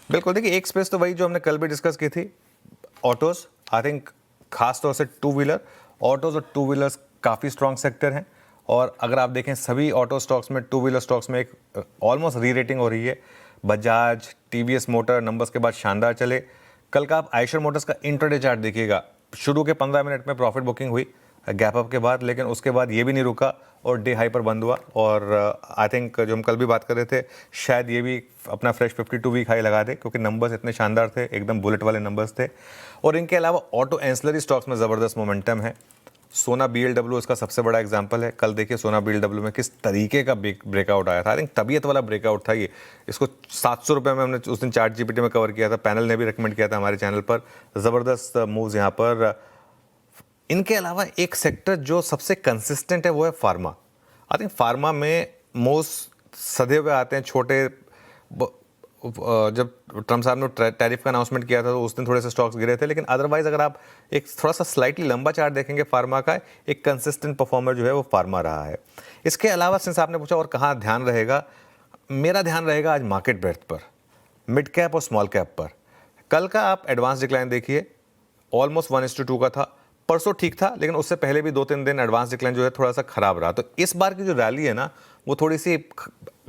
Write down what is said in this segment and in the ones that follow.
बिल्कुल, देखिए एक स्पेस तो वही जो हमने कल भी डिस्कस की थी, ऑटोज़। आई थिंक खास तौर से टू व्हीलर, ऑटोज़ और टू व्हीलर्स काफ़ी स्ट्रॉन्ग सेक्टर हैं। और अगर आप देखें सभी ऑटो स्टॉक्स में, टू व्हीलर स्टॉक्स में एक ऑलमोस्ट री रेटिंग हो रही है। बजाज, टीवीएस मोटर नंबर्स के बाद शानदार चले। कल का आप आयशर मोटर्स का इंट्राडे चार्ट देखिएगा, शुरू के 15 मिनट में प्रॉफिट बुकिंग हुई गैप अप के बाद, लेकिन उसके बाद ये भी नहीं रुका और डे हाई पर बंद हुआ। और आई थिंक जो हम कल भी बात कर रहे थे, शायद ये भी अपना फ्रेश 52 वीक हाई लगा दे, क्योंकि नंबर्स इतने शानदार थे, एकदम बुलेट वाले नंबर्स थे। और इनके अलावा ऑटो एंसिलरी स्टॉक्स में ज़बरदस्त मोमेंटम है। सोना BLW इसका सबसे बड़ा एग्जांपल है। कल देखिए सोना BLW में किस तरीके का ब्रेकआउट आया था। आई थिंक तबीयत वाला ब्रेकआउट था ये। इसको 700 रुपये में हमने उस दिन चार्ट GPT में कवर किया था, पैनल ने भी रिकमेंड किया था हमारे चैनल पर। ज़बरदस्त मूव्स यहाँ पर। इनके अलावा एक सेक्टर जो सबसे कंसिस्टेंट है वो है फार्मा। आई थिंक फार्मा में मोस्ट सधे हुए आते हैं छोटे। जब ट्रम्प साहब ने टैरिफ का अनाउंसमेंट किया था तो उस दिन थोड़े से स्टॉक्स गिरे थे, लेकिन अदरवाइज अगर आप एक थोड़ा सा स्लाइटली लंबा चार्ट देखेंगे फार्मा का, एक कंसिस्टेंट परफॉर्मर जो है वो फार्मा रहा है। इसके अलावा सिंस आपने पूछा और कहाँ ध्यान रहेगा, मेरा ध्यान रहेगा आज मार्केट ब्रेड्थ पर, मिड कैप और स्मॉल कैप पर। कल का आप एडवांस डिक्लाइन देखिए, ऑलमोस्ट 1:2 का था। परसों ठीक था, लेकिन उससे पहले भी 2-3 दिन एडवांस डिक्लाइन जो है थोड़ा सा खराब रहा। तो इस बार की जो रैली है ना, वो थोड़ी सी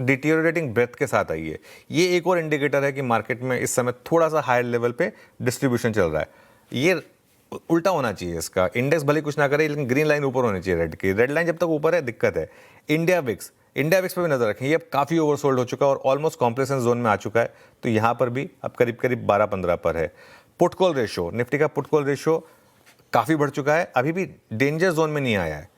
डिटीरियोरेटिंग ब्रेथ के साथ आई है। ये एक और इंडिकेटर है कि मार्केट में इस समय थोड़ा सा हायर लेवल पे डिस्ट्रीब्यूशन चल रहा है। ये उल्टा होना चाहिए इसका, इंडेक्स भले कुछ ना करे लेकिन ग्रीन लाइन ऊपर होनी चाहिए रेड की। रेड लाइन जब तक ऊपर है दिक्कत है। इंडिया विक्स पे भी नजर रखें, ये अब काफ़ी ओवरसोल्ड हो चुका है और ऑलमोस्ट कॉम्प्लेसेंस जोन में आ चुका है। तो यहाँ पर भी अब करीब करीब 12-15 पर है। पुट कॉल रेशो, निफ्टी का पुट कॉल रेशो काफ़ी बढ़ चुका है, अभी भी डेंजर जोन में नहीं आया है।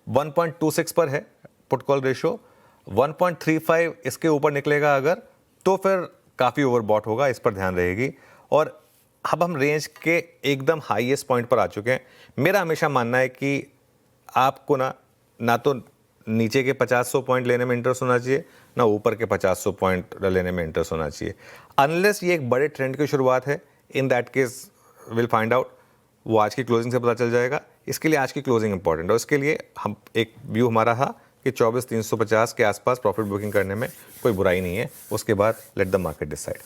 1.26 पर है पुट कॉल रेशो। 1.35 इसके ऊपर निकलेगा अगर, तो फिर काफ़ी ओवरबॉट होगा, इस पर ध्यान रहेगी। और अब हम रेंज के एकदम हाईएस्ट पॉइंट पर आ चुके हैं। मेरा हमेशा मानना है कि आपको ना तो नीचे के 50-100 पॉइंट लेने में इंटरेस्ट होना चाहिए, ना ऊपर के 50-100 पॉइंट लेने में इंटरेस्ट होना चाहिए, अनलेस ये एक बड़े ट्रेंड की शुरुआत है। In that case will find out, वो आज की क्लोजिंग से पता चल जाएगा। इसके लिए आज की क्लोजिंग इंपॉर्टेंट है। उसके लिए हम एक व्यू हमारा था कि 24,350 के आसपास प्रॉफिट बुकिंग करने में कोई बुराई नहीं है। उसके बाद लेट द मार्केट डिसाइड।